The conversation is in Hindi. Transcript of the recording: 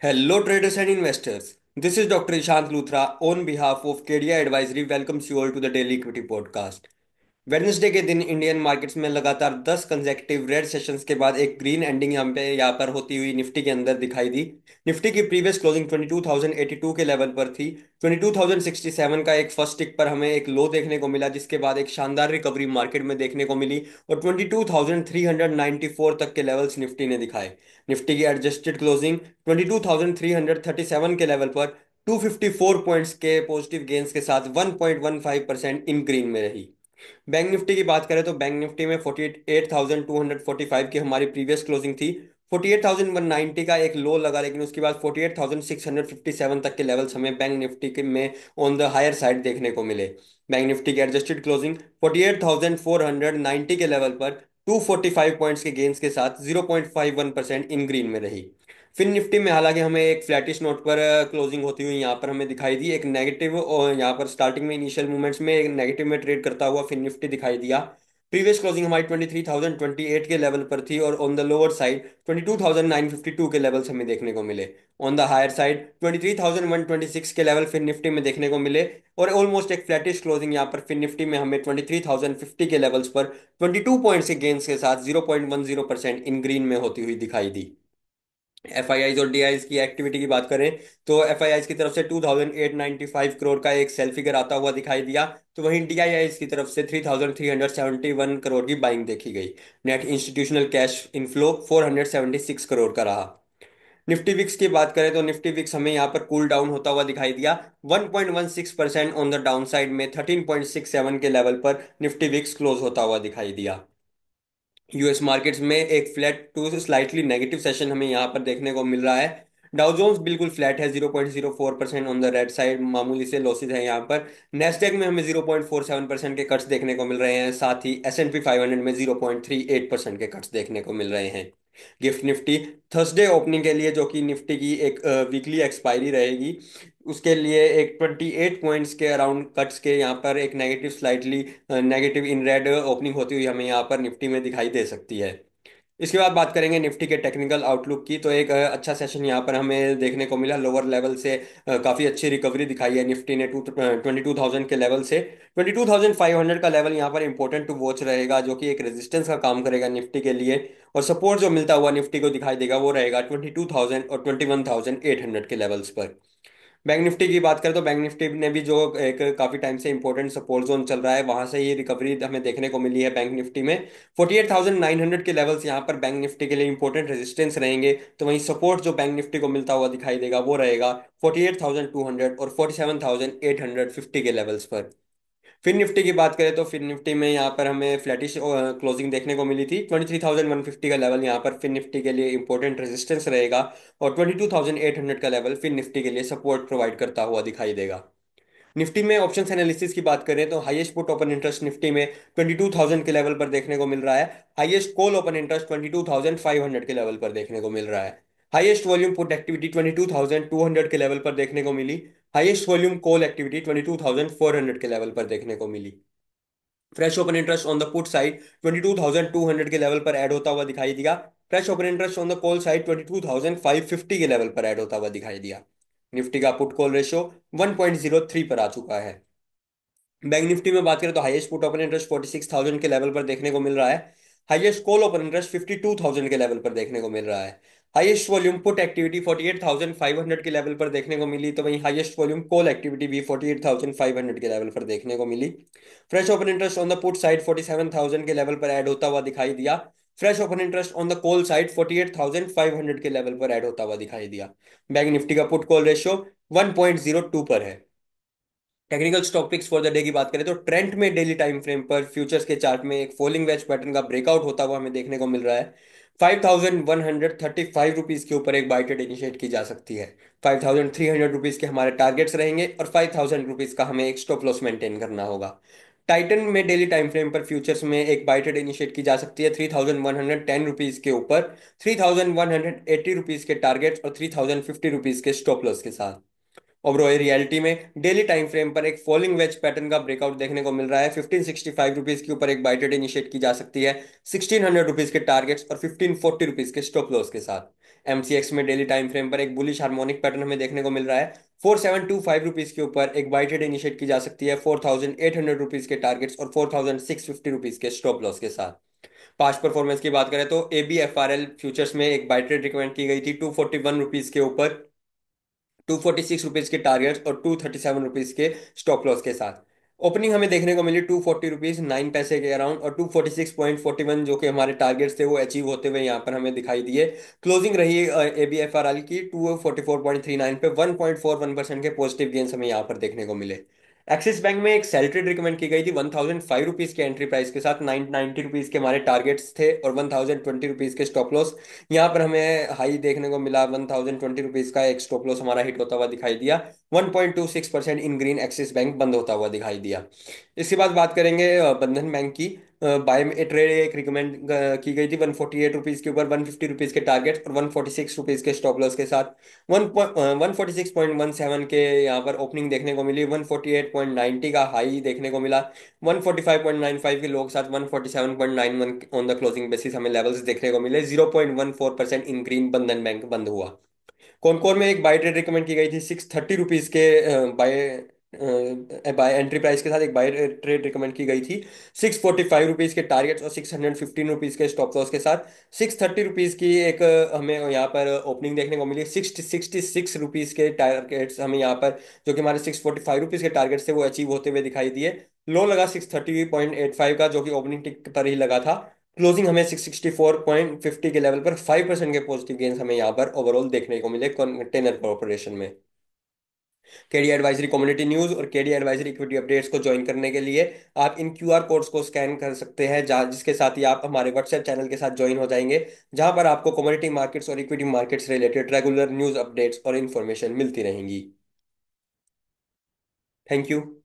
Hello, traders and investors. This is Dr. Ishant Luthra on behalf of KDI Advisory. Welcomes you all to the Daily Equity Podcast. Wednesday के दिन इंडियन मार्केट्स में लगातार 10 कंसेक्टिव रेड सेशंस के बाद एक ग्रीन एंडिंग यहाँ पर होती हुई निफ्टी के अंदर दिखाई दी। निफ्टी की प्रीवियस क्लोजिंग 22,082 के लेवल पर थी। 22,067 का एक फर्स्ट टिक पर हमें एक लो देखने को मिला, जिसके बाद एक शानदार रिकवरी मार्केट में देखने को मिली और 22,394 तक के लेवल्स निफ्टी ने दिखाए। निफ्टी की एडजस्टेड क्लोजिंग 22,337 के लेवल पर 254 पॉइंट्स के पॉजिटिव गेंस के साथ 1.15% इन ग्रीन में रही। बैंक निफ्टी की बात करें तो बैंक निफ्टी में 48,245 की हमारी प्रीवियस क्लोजिंग थी। 48,190 का एक लो लगा, लेकिन उसके बाद 48,657 तक के लेवल्स हमें बैंक निफ्टी के में ऑन द हायर साइड देखने को मिले। बैंक निफ्टी की एडजस्टेड क्लोजिंग 48,490 के लेवल पर 245 पॉइंट्स के गेंस के साथ 0.51% इन ग्रीन में रही। फिन निफ्टी में हालांकि हमें एक फ्लैटिश नोट पर क्लोजिंग होती हुई यहाँ पर हमें दिखाई दी। एक नेगेटिव और यहाँ पर स्टार्टिंग में इनिशियल मूवमेंट्स में एक नेगेटिव में ट्रेड करता हुआ फिन निफ्टी दिखाई दिया। प्रीवियस क्लोजिंग हमारी 23,028 के लेवल पर थी और ऑन द लोअर साइड 22,952 के लेवल्स हमें देखने को मिले। ऑन द हायर साइड 23,126 के लेवल फिन निफ्टी में देखने को मिले और ऑलमोस्ट एक फ्लैटिश क्लोजिंग यहाँ पर फिन निफ्टी में हमें 23,050 के लेवल्स पर 22 पॉइंट्स के गेंस के साथ 0.10% इन ग्रीन में होती हुई दिखाई दी। एफआईआईज और डीआईज की एक्टिविटी की बात करें तो एफआईआईज की तरफ से 2,895 करोड़ का एक सेल फिगर आता हुआ दिखाई दिया, तो वहीं डीआईआईज की तरफ से 3,371 करोड़ की बाइंग देखी गई। Net institutional cash inflow 476 crore का रहा। निफ्टी विक्स की बात करें तो निफ्टी विक्स हमें यहाँ पर कूल डाउन होता हुआ दिखाई दिया। 1.16% ऑन द डाउन साइड में 13.67 के लेवल पर निफ्टी विक्स क्लोज होता हुआ दिखाई दिया। यूएस मार्केट्स में एक flat to slightly negative session हमें यहाँ पर देखने को मिल रहा है। डाउ जोन्स बिल्कुल फ्लैट है, 0.04% ऑन द रेड साइड, मामूली से लॉसेज है यहाँ पर। नेस्डेक में हमें 0.47% के कट्स देखने को मिल रहे हैं, साथ ही S&P 500 में 0.38% के कट्स देखने को मिल रहे हैं। गिफ्ट निफ्टी थर्सडे ओपनिंग के लिए, जो कि निफ्टी की एक वीकली एक्सपायरी रहेगी, उसके लिए एक 28 पॉइंट्स के अराउंड कट्स के यहाँ पर एक negative slightly negative in red opening होती हुई हमें यहाँ पर निफ्टी में दिखाई दे सकती है। इसके बाद बात करेंगे निफ्टी के टेक्निकल आउटलुक की, तो एक अच्छा सेशन यहाँ पर हमें देखने को मिला। लोअर लेवल से काफ़ी अच्छी रिकवरी दिखाई है निफ्टी ने 22,000 के लेवल से। 22,500 का लेवल यहाँ पर इंपॉर्टेंट टू वॉच रहेगा, जो कि एक रेजिस्टेंस का काम करेगा निफ्टी के लिए। और सपोर्ट जो मिलता हुआ निफ्टी को दिखाई देगा वो रहेगा 22,000 और 21,800 के लेवल्स पर। बैंक निफ्टी की बात करें तो बैंक निफ्टी ने भी जो एक काफी टाइम से इंपॉर्टेंट सपोर्ट जोन चल रहा है, वहां से ये रिकवरी हमें देखने को मिली है बैंक निफ्टी में। 48,900 के लेवल्स यहाँ पर बैंक निफ्टी के लिए इंपॉर्टेंट रेजिस्टेंस रहेंगे, तो वहीं सपोर्ट जो बैंक निफ्टी को मिलता हुआ दिखाई देगा वो रहेगा 48,200 और 47,850 के लेवल्स पर। फिर निफ्टी की बात करें तो फिर निफ्टी में यहाँ पर हमें फ्लैटिश क्लोजिंग देखने को मिली थी। 23,150 का लेवल यहाँ पर फिर निफ्टी के लिए इंपॉर्टेंट रेजिस्टेंस रहेगा और 22,800 का लेवल फिर निफ्टी के लिए सपोर्ट प्रोवाइड करता हुआ दिखाई देगा। निफ्टी में ऑप्शंस एनालिसिस की बात करें तो highest put open interest Nifty में 22,000 के लेवल पर देखने को मिल रहा है। हाईएस्ट कॉल ओपन इंटरेस्ट 22,500 के लेवल पर देखने को मिल रहा है। हाईएस्ट वॉल्यूम पुट एक्टिविटी 22,200 के लेवल पर देखने को मिली। हाईएस्ट वॉल्यूम कॉल एक्टिविटी 22,400 के लेवल पर देखने को मिली। Fresh open interest on the put side 22,200 के लेवल पर ऐड होता हुआ दिखाई दिया। Fresh open interest on the call side 22,550 के लेवल पर ऐड होता हुआ दिखाई दिया। निफ्टी का पुट कॉल रेशियो 1.03 पर आ चुका है। बैंक निफ्टी में बात करें तो हाईएस्ट पुट ओपन इंटरेस्ट 46,000 के लेवल पर देखने को मिल रहा है। हाईएस्ट कॉल ओपन इंटरेस्ट 52,000 के लेवल पर देखने को मिल रहा है। हाईएस्ट वॉल्यूम पुट एक्टिविटी 48,500 के लेवल पर देखने को मिली, तो वहीं हाईएस्ट वॉल्यूम कॉल एक्टिविटी भी 48,500 के लेवल पर देखने को मिली। Fresh open interest on the put side 47,000 के लेवल पर ऐड होता हुआ दिखाई दिया। Fresh open interest on the call side 48,500 के लेवल पर ऐड होता हुआ दिखाई दिया। बैंक निफ्टी का पुट कॉल रेशियो 1.02 पर है। Technical stock picks for the day की बात करें तो ट्रेंड में डेली टाइम फ्रेम पर फ्यूचर्स के चार्ट में एक फॉलिंग वेज पैटर्न का ब्रेकआउट होता हुआ हमें देखने को मिल रहा है। 5,135 के ऊपर एक बाय ट्रेड इनिशिएट की जा सकती है। 5,300 के हमारे टारगेट्स रहेंगे और 5,000 का हमें एक स्टॉप लॉस मेंटेन करना होगा। टाइटन में डेली टाइम फ्रेम पर फ्यूचर्स में एक बाय ट्रेड इनिशिएट की जा सकती है 3,110 के ऊपर, 3,180 के टारगेट्स और 3,050 के स्टॉप लॉस के साथ। ओबरॉय रियलिटी में डेली टाइम फ्रेम पर एक फॉलिंग वेज पैटर्न का ब्रेकआउट देखने को मिल रहा है। 1565 रुपीज के ऊपर एक बाय ट्रेड इनिशिएट की जा सकती है 1600 रुपीज के टारगेट्स और 1540 रुपीज के स्टॉप लॉस के साथ। एमसीएक्स में डेली टाइम फ्रेम पर एक बुलिश हार्मोनिक पैटर्न हमें देखने को मिल रहा है। 4725 रुपीज के ऊपर एक बाय ट्रेड इनिशिएट की जा सकती है 4800 रुपीज के टारगेट्स और 4650 रुपीज के स्टॉप लॉस के साथ। पास्ट परफॉर्मेंस की बात करें तो ABFRL फ्यूचर्स में एक बाय ट्रेड रिकमेंड की गई थी 241 रुपीज के ऊपर 246 रुपीज के टारगेट्स और 237 रुपीज के स्टॉप लॉस के साथ। ओपनिंग हमें देखने को मिली 240 रुपीज 9 पैसे के अराउंड और 246.41 जो कि हमारे टारगेट्स थे वो अचीव होते हुए यहाँ पर हमें दिखाई दिए। क्लोजिंग रही ABFRL की 244.39 पे 1.41% के पॉजिटिव गेन्स हमें यहाँ पर देखने को मिले। एक्सिस बैंक में एक सेल ट्रेड रिकमेंड की गई थी 1005 रुपीज के एंट्री प्राइस के साथ 990 रुपीज के हमारे टारगेट्स थे और 1020 रुपीज के स्टॉप लॉस। यहाँ पर हमें हाई देखने को मिला 1020 रुपीज का एक स्टॉप लॉस हमारा हिट होता हुआ दिखाई दिया। 1.26% इन ग्रीन एक्सिस बैंक बंद होता हुआ दिखाई दिया। इसके बाद बात करेंगे बंधन बैंक की। बाय में ट्रेड एक रिकमेंड की गई थी 148 रुपीज के ऊपर 150 रुपीज के टारगेट और 146 रुपीज के स्टॉप लॉस के साथ। 146.17 के यहाँ पर ओपनिंग देखने को मिली 148.90 का हाई देखने को मिला। 145.95 के लोग साथ 147.91 ऑन द क्लोजिंग बेसिस हमें लेवल्स देखने को मिले। 0.14% इन ग्रीन बंधन बैंक बंद हुआ। कॉनकोर में एक बाय ट्रेड रिकमेंड की गई थी 630 रुपीज के बाय बाय एंट्री प्राइस के साथ एक बाय ट्रेड रिकमेंड की गई थी 645 रुपीज के टारगेट्स और 615 रुपीज के स्टॉप लॉस के साथ। 630 रुपीज की एक हमें यहाँ पर ओपनिंग देखने को मिली 66 रुपीज के टारगेट्स हमें यहाँ पर जो कि हमारे 645 रुपीज के टारगेट्स थे वो अचीव होते हुए दिखाई दिए। लो लगा 630.85 का जो कि ओपनिंग टिक पर ही लगा था। क्लोजिंग हमें 664.50 के लेवल पर 5% के पॉजिटिव गेन्स हमें यहाँ पर ओवरऑल देखने को मिले कंटेनर कॉर्पोरेशन में। केडी एडवाइजरी कम्युनिटी न्यूज़ और केडी एडवाइजरी इक्विटी अपडेट्स को ज्वाइन करने के लिए आप इन क्यूआर कोड्स को स्कैन कर सकते हैं जहाँ जिसके साथ ही आप हमारे व्हाट्सएप चैनल के साथ ज्वाइन हो जाएंगे जहां पर आपको कमोडिटी मार्केट्स और equity markets related regular news updates और इन्फॉर्मेशन मिलती रहेंगी। Thank you.